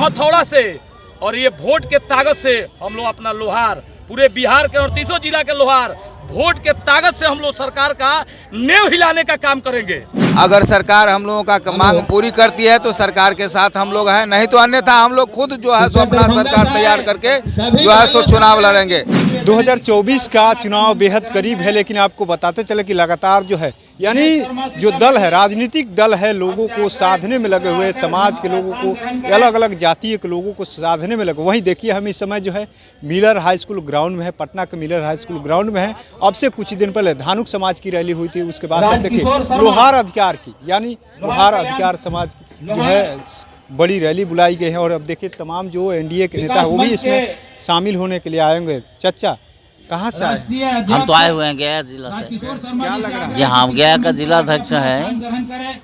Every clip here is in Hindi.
हथौड़ा से और ये वोट के ताकत से हम लोग अपना लोहार, पूरे बिहार के 38 जिला के लोहार, वोट के ताकत से हम लोग सरकार का नींव हिलाने का काम करेंगे। अगर सरकार हम लोगों का मांग पूरी करती है तो सरकार के साथ हम लोग हैं, नहीं तो अन्यथा हम लोग खुद जो है सो अपना सरकार तैयार करके जो है सो चुनाव लड़ेंगे। 2024 का चुनाव बेहद करीब है, लेकिन आपको बताते चले कि लगातार जो है यानी जो दल है, राजनीतिक दल है, लोगों को साधने में लगे हुए, समाज के लोगों को, अलग अलग जातीय के लोगों को साधने में लगे। वहीं देखिए हम इस समय जो है मिलर हाई स्कूल ग्राउंड में है, पटना के मिलर हाई स्कूल ग्राउंड में है। अब से कुछ दिन पहले धानुक समाज की रैली हुई थी, उसके बाद अब देखिए लोहार अधिकार की, यानी लोहार अधिकार समाज की जो है बड़ी रैली बुलाई गई है। और अब देखिए तमाम जो एनडीए के नेता वो भी इसमें शामिल होने के लिए आएंगे। चचा कहाँ से आए? हम तो आए हुए हैं गया जिला से। क्या लग रहा है? जी हम गया का जिला अध्यक्ष है,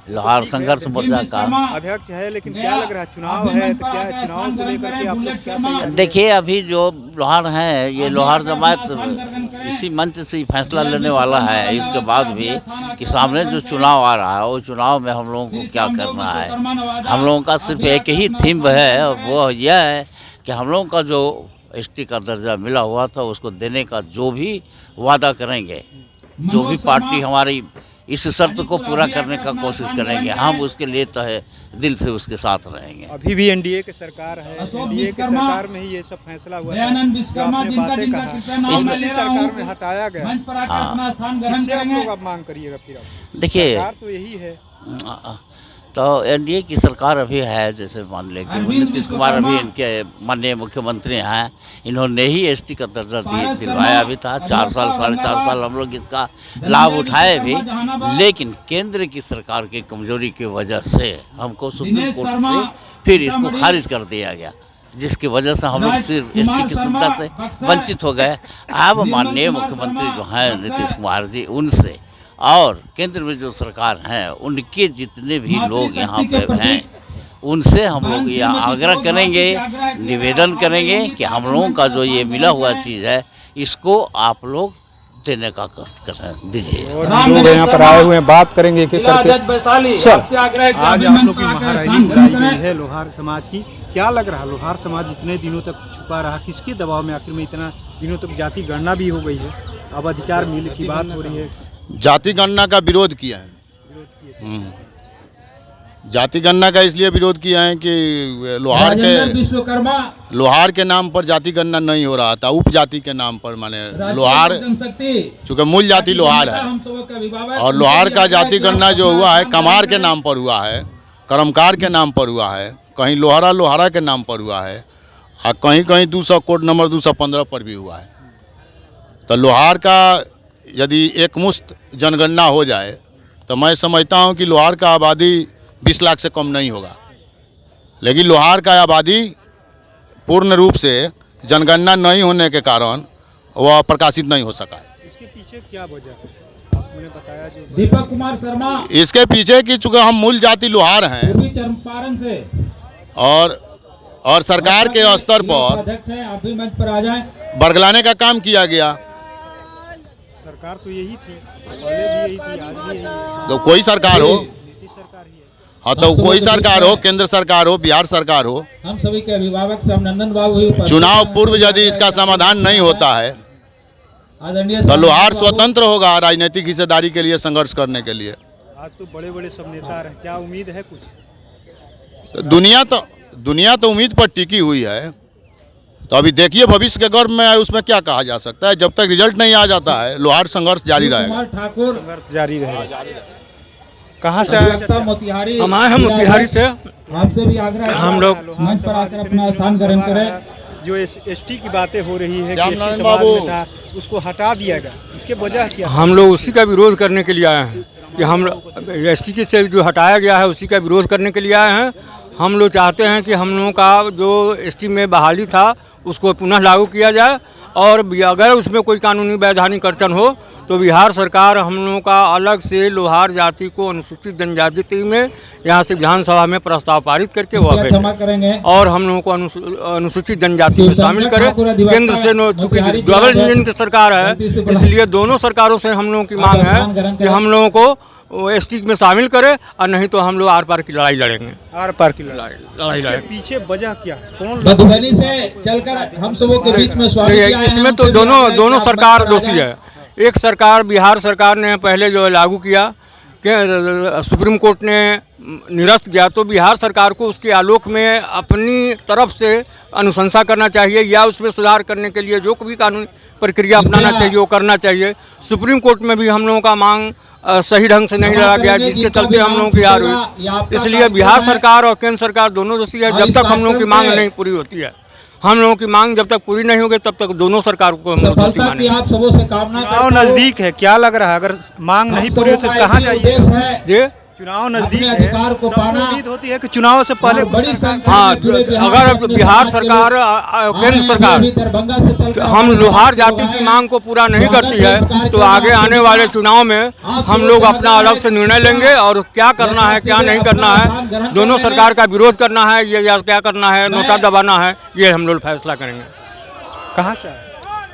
लोहार संघर्ष मोर्चा का अध्यक्ष है, लेकिन क्या लग रहा है चुनाव है तो क्या चुनाव को लेकर के आप लोग क्या तैयारी? देखिए अभी जो लोहार है, ये लोहार जमात इसी मंच से ही फैसला लेने वाला है इसके बाद भी कि सामने जो चुनाव आ रहा है वो चुनाव में हम लोगों को क्या करना है। हम लोगों का सिर्फ एक ही थीम है और वो यह है कि हम लोगों का जो एसटी का दर्जा मिला हुआ था उसको देने का जो भी वादा करेंगे, जो भी पार्टी हमारी इस शर्त को पूरा करने का कोशिश करेंगे, हम उसके लिए तो है दिल से उसके साथ रहेंगे। अभी भी एनडीए की सरकार है, एनडीए की सरकार में ही ये सब फैसला हुआ है, जो आपने बातें कहा इसी सरकार में हटाया गया। इससे हम लोग अब मांग करिएगा फिर? देखिए सरकार तो यही है, तो एनडीए की सरकार अभी है, जैसे मान लें कि नीतीश कुमार अभी इनके माननीय मुख्यमंत्री हैं, इन्होंने ही एसटी का दर्जा दिलवाया भी था। 4 साल 4.5 साल हम लोग इसका लाभ उठाए भी, लेकिन केंद्र की सरकार की कमजोरी की वजह से हमको सुप्रीम कोर्ट से फिर इसको खारिज कर दिया गया, जिसकी वजह से हम लोग सिर्फ एसटी की सुविधा से वंचित हो गए। अब माननीय मुख्यमंत्री जो हैं नीतीश कुमार जी, उनसे और केंद्र में जो सरकार है उनके जितने भी लोग यहाँ पे हैं उनसे हम लोग ये आग्रह करेंगे, निवेदन करेंगे कि हम लोगों का जो ये मिला हुआ चीज़ है इसको आप लोग देने का कष्ट करें दीजिए। और लोग यहाँ पर आए हुए हैं, बात करेंगे कि करके। सर आज आप लोग की महारैली बुलाई गई है लोहार समाज की, क्या लग रहा है लोहार समाज इतने दिनों तक छुपा रहा, किसके दबाव में आखिर में इतना दिनों तक जाति गणना भी हो गई है, अब अधिकार मिल की बात हो रही है? जाति गणना का विरोध किया है। जाति गणना का इसलिए विरोध किया है कि लोहार के नाम पर जाति गणना नहीं हो रहा था, उपजाति के नाम पर, माने लोहार चूँकि मूल जाति लोहार है और लोहार का जाति गणना जो हुआ है कमार के नाम पर हुआ है, कर्मकार के नाम पर हुआ है, कहीं लोहारा के नाम पर हुआ है और कहीं कहीं 200 कोड नंबर 215 पर भी हुआ है। तो लोहार का यदि एकमुश्त जनगणना हो जाए तो मैं समझता हूं कि लोहार का आबादी 20 लाख से कम नहीं होगा, लेकिन लोहार का आबादी पूर्ण रूप से जनगणना नहीं होने के कारण वह प्रकाशित नहीं हो सका है। इसके पीछे क्या वजह है आपने बताया? जो दीपक कुमार शर्मा, इसके पीछे कि चूँकि हम मूल जाति लोहार हैं चंपारण से और सरकार के स्तर पर अध्यक्ष हैं, आप भी मंच पर आ जाएं। बरगलाने का काम किया गया। सरकार तो यही थी, पहले भी यही थी, आज भी यही है। तो कोई सरकार हो, नीतीश सरकार ही है। हाँ तो कोई सरकार हो, केंद्र सरकार हो, बिहार सरकार हो, हम सभी के अभिभावक नंदन बाबू, चुनाव पूर्व यदि इसका समाधान नहीं होता है तो लोहार स्वतंत्र होगा राजनीतिक हिस्सेदारी के लिए, संघर्ष करने के लिए। आज तो बड़े बड़े सब नेता आ रहे हैं, क्या उम्मीद है कुछ? दुनिया तो उम्मीद पर टिकी हुई है, तो अभी देखिए भविष्य के गर्भ में उसमें क्या कहा जा सकता है। जब तक रिजल्ट नहीं आ जाता है लोहार संघर्ष जारी रहेगा। ठाकुर संघर्ष जारी रहेगा। कहाँ से आए? मोतिहारी। हम आए हैं मोतिहारी से। आपसे भी आग्रह हम लोग मंच पर आकर अपना स्थान ग्रहण करें। जो एसटी की बातें हो रही है श्याम कि नारायण एसटी समाज बाबू। में था, उसको हटा दिया गया, इसके वजह क्या? हम लोग उसी का विरोध करने के लिए आए हैं कि हम एसटी के से जो हटाया गया है उसी का विरोध करने के लिए आए हैं। हम लोग चाहते हैं कि हम लोगों का जो एसटी में बहाली था उसको पुनः लागू किया जाए, और अगर उसमें कोई कानूनी वैधानिक अड़चन हो तो बिहार सरकार हम लोगों का अलग से लोहार जाति को अनुसूचित जनजाति में यहाँ से विधानसभा में प्रस्ताव पारित करके वो क्षमा करेंगे और हम लोगों को अनुसूचित जनजाति में शामिल करें। केंद्र से चूँकि डबल इंजन की सरकार है, इसलिए दोनों सरकारों से हम लोगों की मांग है कि हम लोगों को एसटी में शामिल करे, और नहीं तो हम लोग आर पार की लड़ाई लड़ेंगे। आर पार की लड़ाई लड़ेंगे। पीछे वजह क्या, कौन मधुबनी से चलकर हम सबों के बीच में स्वागत किया है। इसमें तो दोनों सरकार दोषी है। एक सरकार, बिहार सरकार ने पहले जो है लागू किया कि सुप्रीम कोर्ट ने निरस्त किया, तो बिहार सरकार को उसके आलोक में अपनी तरफ से अनुशंसा करना चाहिए, या उसमें सुधार करने के लिए जो भी कानूनी प्रक्रिया अपनाना चाहिए वो करना चाहिए। सुप्रीम कोर्ट में भी हम लोगों का मांग सही ढंग से नहीं लड़ा गया, जिसके चलते हम लोगों की हार हुई। इसलिए बिहार सरकार और केंद्र सरकार दोनों दोषी है। जब तक हम लोगों की मांग नहीं पूरी होती है, हम लोगों की मांग जब तक पूरी नहीं होगी, तब तक दोनों सरकार को हम लोग दोषी मानेंगे। आप सबों से कामना चुनाव नजदीक है, क्या लग रहा है अगर मांग नहीं पूरी होती तो कहाँ जाइए? है चुनाव नजदीक है, अधिकार को पाना। उम्मीद होती है कि चुनाव से पहले बड़ी संख्या हाँ, में पूरे अगर बिहार सरकार, केंद्र सरकार दरभंगा से चलकर हम लोहार जाति की मांग को पूरा नहीं करती है, तो आगे आने वाले चुनाव में हम लोग अपना अलग से निर्णय लेंगे, और क्या करना है क्या नहीं करना है, दोनों सरकार का विरोध करना है ये या क्या करना है, नोटा दबाना है, ये हम लोग फैसला करेंगे। कहाँ से आए?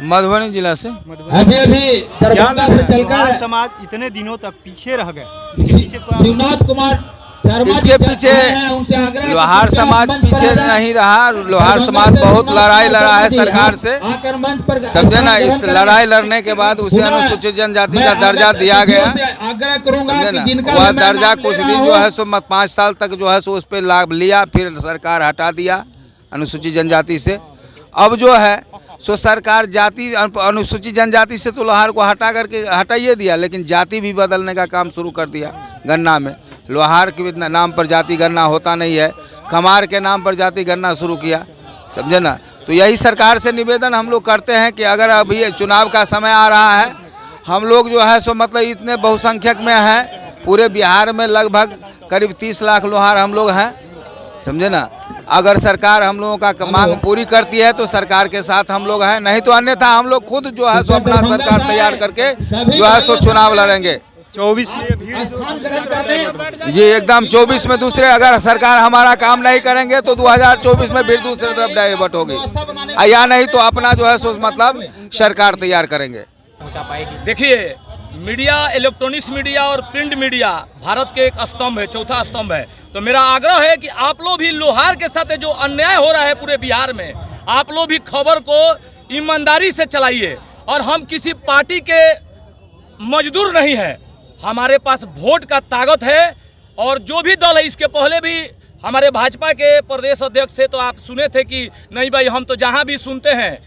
मधुबनी जिला से। अभी दरभंगा से चलकर समाज इतने दिनों तक पीछे रह गए, इसके पीछे शिवनाथ कुमार शर्मा इसके जी पीछे हैं, उनसे आग्रह लोहार करते हैं, समाज मंच पर पीछे आ जाएं। नहीं रहा। लोहार समाज बहुत लड़ाई लड़ा है सरकार से, आकर मंच पर समझे ना। इस ग्रहण लड़ाई करें। लड़ने के बाद उसे पुनः अनुसूचित जनजाति मैं का दर्जा दिया गया, आग्रह करूंगा समझे कि ना। जिनका वह भी मैं दर्जा नाम ले कुछ रहा दिन हूं, जो है सो 5 साल तक जो है सो उस पर लाभ लिया, फिर सरकार हटा दिया अनुसूचित जनजाति से। अब जो है सो सरकार जाति अनुसूचित जनजाति से तो लोहार को हटा करके हटाइए दिया, लेकिन जाति भी बदलने का काम शुरू कर दिया। गन्ना में लोहार के नाम पर जाति गणना होता नहीं है, कमार के नाम पर जाति गणना शुरू किया, समझे ना। तो यही सरकार से निवेदन हम लोग करते हैं कि अगर अभी चुनाव का समय आ रहा है, हम लोग जो है सो मतलब इतने बहुसंख्यक में हैं, पूरे बिहार में लगभग करीब 30 लाख लोहार हम लोग हैं, समझे ना। अगर सरकार हम लोगों का मांग पूरी करती है तो सरकार के साथ हम लोग हैं, नहीं तो अन्यथा हम लोग खुद जो है सो अपना सरकार तैयार करके जो है सो चुनाव लड़ेंगे। 24 में भीड़ स्थान ग्रहण करते जी एकदम 24 में दूसरे, अगर सरकार हमारा काम नहीं करेंगे तो 2024 में फिर दूसरे तरफ डाइवर्ट होगी, या नहीं तो अपना जो है सो मतलब सरकार तैयार करेंगे। देखिए, मीडिया, इलेक्ट्रॉनिक्स मीडिया और प्रिंट मीडिया भारत के एक स्तंभ है, चौथा स्तंभ है। तो मेरा आग्रह है कि आप लोग भी लोहार के साथ जो अन्याय हो रहा है पूरे बिहार में, आप लोग भी खबर को ईमानदारी से चलाइए। और हम किसी पार्टी के मजदूर नहीं हैं, हमारे पास वोट का ताकत है। और जो भी दल है, इसके पहले भी हमारे भाजपा के प्रदेश अध्यक्ष थे, तो आप सुने थे कि नहीं भाई हम तो जहाँ भी सुनते हैं,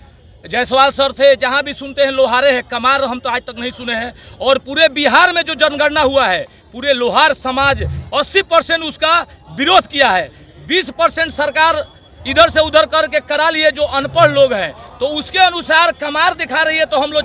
जायसवाल सर थे, जहाँ भी सुनते हैं लोहारे हैं, कमार हम तो आज तक नहीं सुने हैं। और पूरे बिहार में जो जनगणना हुआ है, पूरे लोहार समाज 80% उसका विरोध किया है। 20% सरकार इधर से उधर करके करा लिए जो अनपढ़ लोग हैं, तो उसके अनुसार कमार दिखा रही है तो हम लोग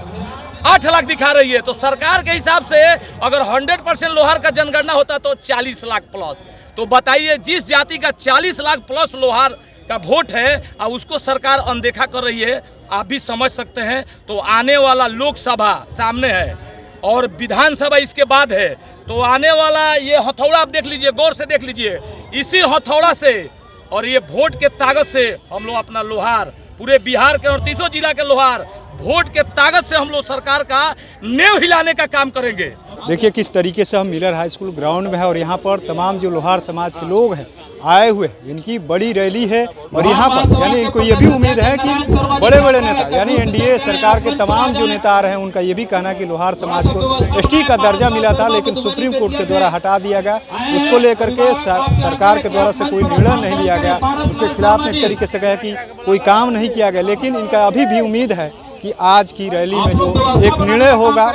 8 लाख दिखा रही है। तो सरकार के हिसाब से अगर 100% लोहार का जनगणना होता तो 40 लाख प्लस। तो बताइए, जिस जाति का 40 लाख प्लस लोहार का वोट है और उसको सरकार अनदेखा कर रही है, आप भी समझ सकते हैं। तो आने वाला लोकसभा सामने है और विधानसभा इसके बाद है, तो आने वाला ये हथौड़ा आप देख लीजिए, गौर से देख लीजिए। इसी हथौड़ा से और ये वोट के ताकत से हम लोग अपना लोहार, पूरे बिहार के 38 जिला के लोहार, वोट के ताकत से हम लोग सरकार का नेव हिलाने का काम करेंगे। देखिए किस तरीके से हम मिलर हाई स्कूल ग्राउंड में है, और यहाँ पर तमाम जो लोहार समाज के लोग हैं आए हुए, इनकी बड़ी रैली है। और यहाँ पर यानी इनको ये भी उम्मीद है कि बड़े बड़े नेता यानी एनडीए सरकार के तमाम जो नेता आ रहे हैं, उनका ये भी कहना है कि लोहार समाज को एसटी का दर्जा मिला था, लेकिन सुप्रीम कोर्ट के द्वारा हटा दिया गया। उसको लेकर के सरकार के द्वारा से कोई निर्णय नहीं लिया गया, उसके खिलाफ एक तरीके से कहा कि कोई काम नहीं किया गया। लेकिन इनका अभी भी उम्मीद है कि आज की रैली में जो एक निर्णय होगा,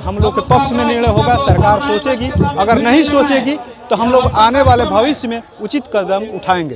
हम लोग के पक्ष में निर्णय होगा। सरकार सोचेगी, अगर नहीं सोचेगी तो हम लोग आने वाले भविष्य में उचित कदम उठाएंगे।